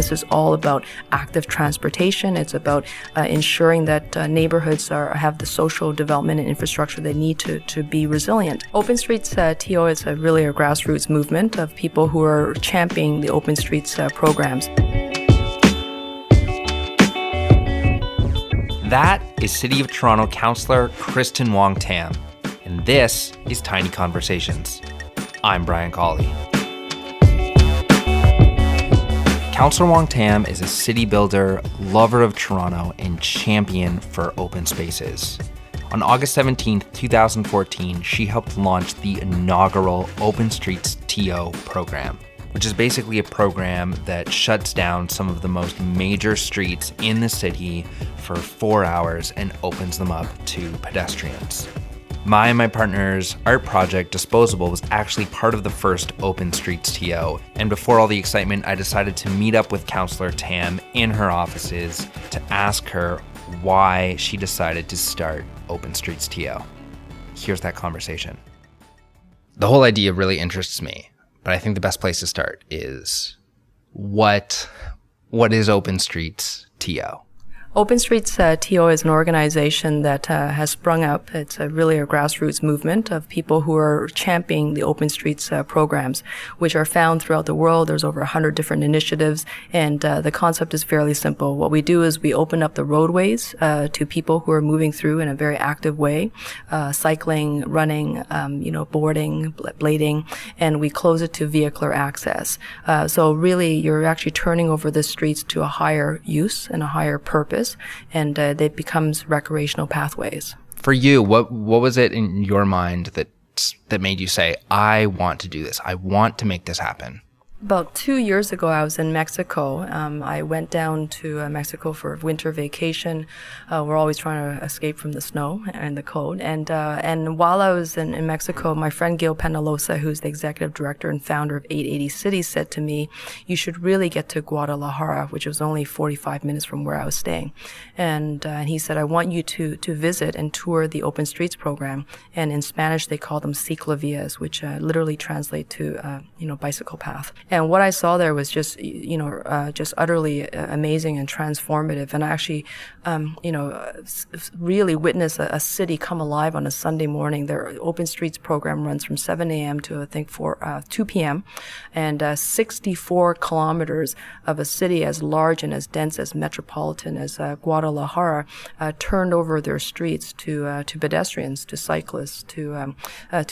this is all about active transportation. It's about ensuring that neighborhoods have the social development and infrastructure they need to be resilient. Open Streets TO is really a grassroots movement of people who are championing the Open Streets programs. That is City of Toronto Councillor Kristyn Wong Tam, and this is Tiny Conversations. I'm Brian Colley. Councillor Wong Tam is a city builder, lover of Toronto, and champion for open spaces. On August 17, 2014, she helped launch the inaugural Open Streets TO program, which is basically a program that shuts down some of the most major streets in the city for 4 hours and opens them up to pedestrians. My and my partner's art project, Disposable, was actually part of the first Open Streets TO, and before all the excitement, I decided to meet up with Councillor Tam in her offices to ask her why she decided to start Open Streets TO. Here's that conversation. The whole idea really interests me, but I think the best place to start is what is Open Streets TO? Open Streets TO is an organization that has sprung up. It's really a grassroots movement of people who are championing the Open Streets programs, which are found throughout the world. There's over 100 different initiatives, and the concept is fairly simple. What we do is we open up the roadways to people who are moving through in a very active way, cycling, running, boarding, blading, and we close it to vehicular access. So really, you're actually turning over the streets to a higher use and a higher purpose, and it becomes recreational pathways. For you, what was it in your mind that made you say, I want to do this, I want to make this happen? About 2 years ago, I was in Mexico. I went down to Mexico for winter vacation. We're always trying to escape from the snow and the cold. And while I was in Mexico, my friend Gil Penalosa, who's the executive director and founder of 880 Cities, said to me, you should really get to Guadalajara, which was only 45 minutes from where I was staying. And he said, I want you to visit and tour the Open Streets program. And in Spanish, they call them ciclovías, which literally translate to, bicycle path. And what I saw there was just utterly amazing and transformative. And I actually, really witnessed a city come alive on a Sunday morning. Their Open Streets program runs from 7 a.m. to, I think, 2 p.m. And 64 kilometers of a city as large and as dense as metropolitan as Guadalajara turned over their streets to pedestrians, to cyclists, to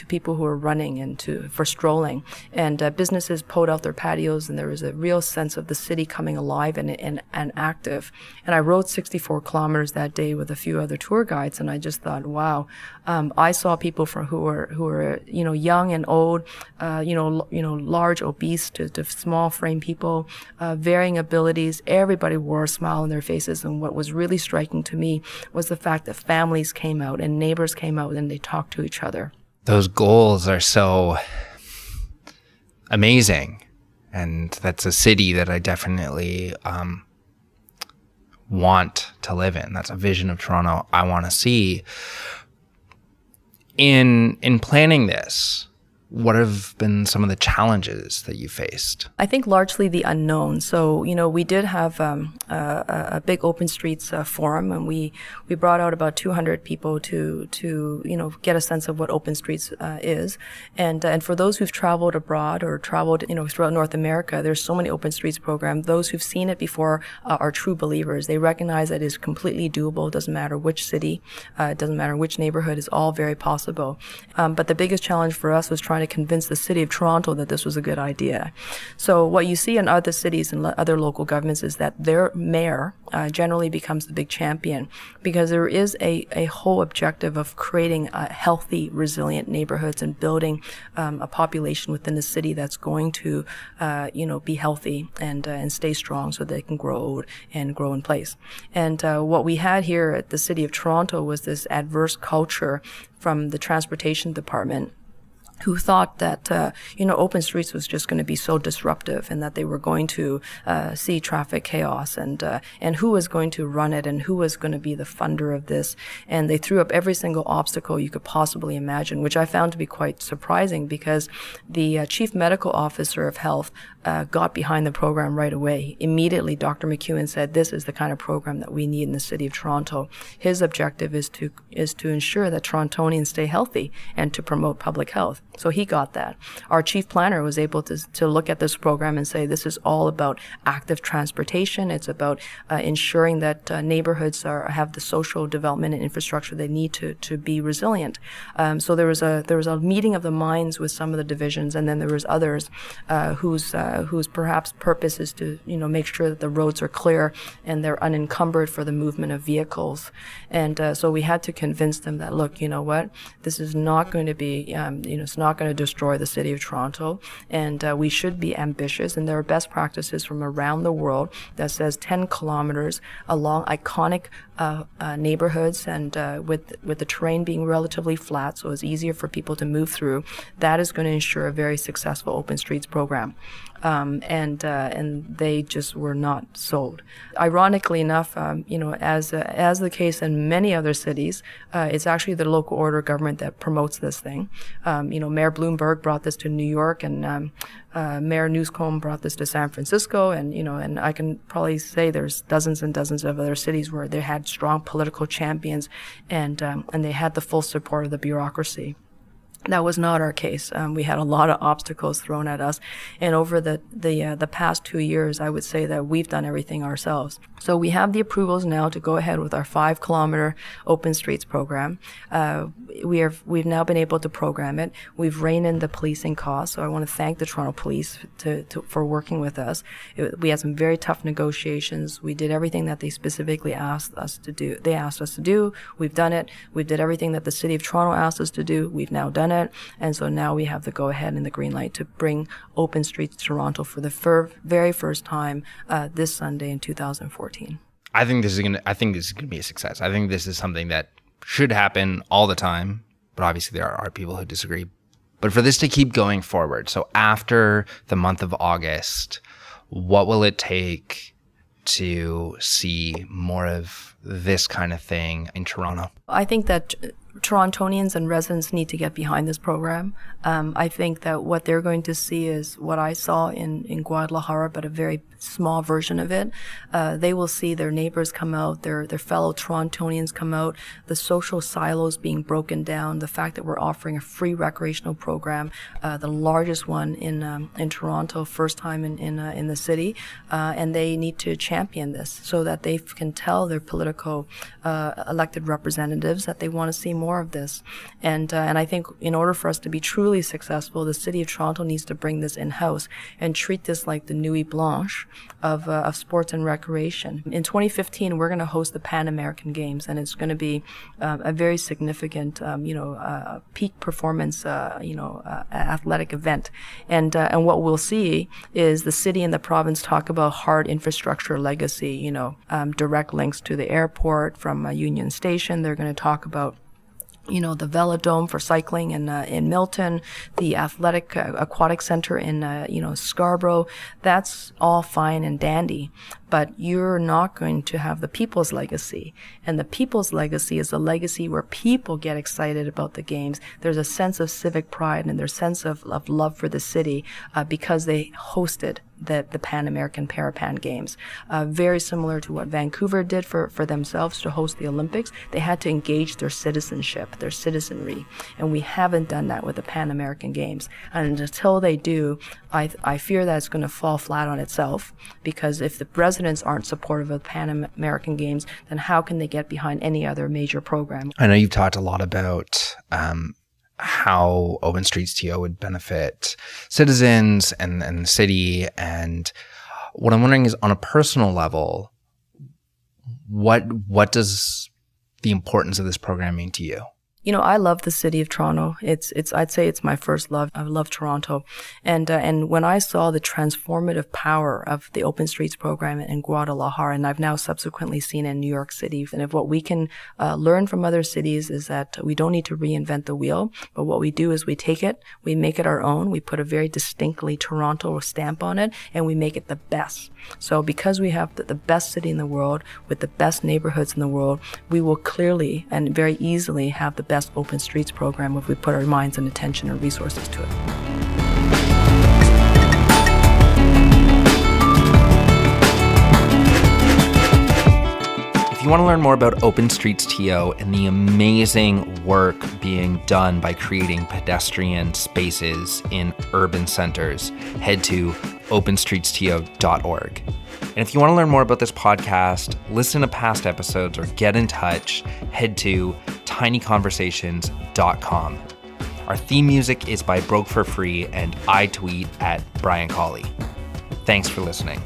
people who are running and for strolling. And businesses pulled out their patios, and there was a real sense of the city coming alive and active. And I rode 64 kilometers that day with a few other tour guides, and I just thought, wow, I saw people who were young and old, large, obese to small frame people, varying abilities. Everybody wore a smile on their faces, and what was really striking to me was the fact that families came out and neighbors came out and they talked to each other. Those goals are so amazing. And that's a city that I definitely want to live in. That's a vision of Toronto I want to see. In planning this, what have been some of the challenges that you faced? I think largely the unknown. So, we did have a big Open Streets forum, and we brought out about 200 people to get a sense of what Open Streets is. And for those who've traveled abroad or traveled, throughout North America, there's so many Open Streets programs. Those who've seen it before are true believers. They recognize that it is completely doable. It doesn't matter which city, it doesn't matter which neighborhood. It's all very possible. But the biggest challenge for us was trying to convince the city of Toronto that this was a good idea. So what you see in other cities and other local governments is that their mayor generally becomes the big champion, because there is a whole objective of creating healthy, resilient neighborhoods and building a population within the city that's going to, be healthy and stay strong so they can grow old and grow in place. And what we had here at the City of Toronto was this adverse culture from the transportation department who thought that, open streets was just going to be so disruptive and that they were going to see traffic chaos and who was going to run it and who was going to be the funder of this. And they threw up every single obstacle you could possibly imagine, which I found to be quite surprising because the chief medical officer of health got behind the program right away. Immediately, Dr. McEwen said, this is the kind of program that we need in the city of Toronto. His objective is to ensure that Torontonians stay healthy and to promote public health. So he got that. Our chief planner was able to look at this program and say, this is all about active transportation. It's about ensuring that neighborhoods have the social development and infrastructure they need to be resilient. So there was a meeting of the minds with some of the divisions, and then there was others whose perhaps purpose is to make sure that the roads are clear and they're unencumbered for the movement of vehicles. And so we had to convince them that, look, you know what, this is not going to be it's not going to destroy the city of Toronto, and we should be ambitious. And there are best practices from around the world that says 10 kilometers along iconic neighborhoods and with the terrain being relatively flat, so it's easier for people to move through. That is going to ensure a very successful open streets program. And they just were not sold. Ironically enough, as the case in many other cities, it's actually the local order of government that promotes this thing. Mayor Bloomberg brought this to New York, and Mayor Newscomb brought this to San Francisco, and I can probably say there's dozens and dozens of other cities where they had strong political champions, and they had the full support of the bureaucracy. That was not our case. We had a lot of obstacles thrown at us, and over the past 2 years, I would say that we've done everything ourselves. So we have the approvals now to go ahead with our 5-kilometer open streets program. We've now been able to program it. We've reined in the policing costs. So I want to thank the Toronto Police for working with us. We had some very tough negotiations. We did everything that they specifically asked us to do. They asked us to do. We've done it. We did everything that the City of Toronto asked us to do. We've now done it. And so now we have the go-ahead and the green light to bring open streets to Toronto for the very first time this Sunday in 2014. I think this is gonna be a success. I think this is something that should happen all the time, but obviously there are people who disagree. But for this to keep going forward, so after the month of August, what will it take to see more of this kind of thing in Toronto? I think that Torontonians and residents need to get behind this program. I think that what they're going to see is what I saw in Guadalajara, but a very small version of it. They will see their neighbors come out, their fellow Torontonians come out, the social silos being broken down, the fact that we're offering a free recreational program, the largest one in Toronto, first time in the city, and they need to champion this so that they can tell their political elected representatives that they want to see more of this. And I think in order for us to be truly successful, the City of Toronto needs to bring this in-house and treat this like the Nuit Blanche of sports and recreation. In 2015, we're going to host the Pan American Games, and it's going to be a very significant, peak performance, athletic event. And what we'll see is the city and the province talk about hard infrastructure legacy, direct links to the airport from Union Station. They're going to talk about the Velodrome for cycling in Milton, the aquatic center in, Scarborough. That's all fine and dandy, but you're not going to have the people's legacy. And the people's legacy is a legacy where people get excited about the games. There's a sense of civic pride and there's a sense of love for the city, because they hosted the Pan American Parapan Games. Very similar to what Vancouver did for themselves to host the Olympics. They had to engage their citizenship, their citizenry, and we haven't done that with the Pan American Games. And until they do, I fear that it's going to fall flat on itself, because if the residents aren't supportive of the Pan American Games, then how can they get behind any other major program? I know you've talked a lot about how Open Streets TO would benefit citizens and the city. And what I'm wondering is, on a personal level, what does the importance of this program mean to you? I love the city of Toronto. I'd say it's my first love. I love Toronto. And when I saw the transformative power of the Open Streets program in Guadalajara, and I've now subsequently seen in New York City, and if what we can learn from other cities is that we don't need to reinvent the wheel, but what we do is we take it, we make it our own, we put a very distinctly Toronto stamp on it, and we make it the best. So because we have the best city in the world with the best neighborhoods in the world, we will clearly and very easily have the best Open Streets program if we put our minds and attention and resources to it. If you want to learn more about Open Streets TO and the amazing work being done by creating pedestrian spaces in urban centers, head to openstreetsto.org. And if you want to learn more about this podcast, listen to past episodes, or get in touch, head to tinyconversations.com. Our theme music is by Broke for Free, and I tweet at Brian Colley. Thanks for listening.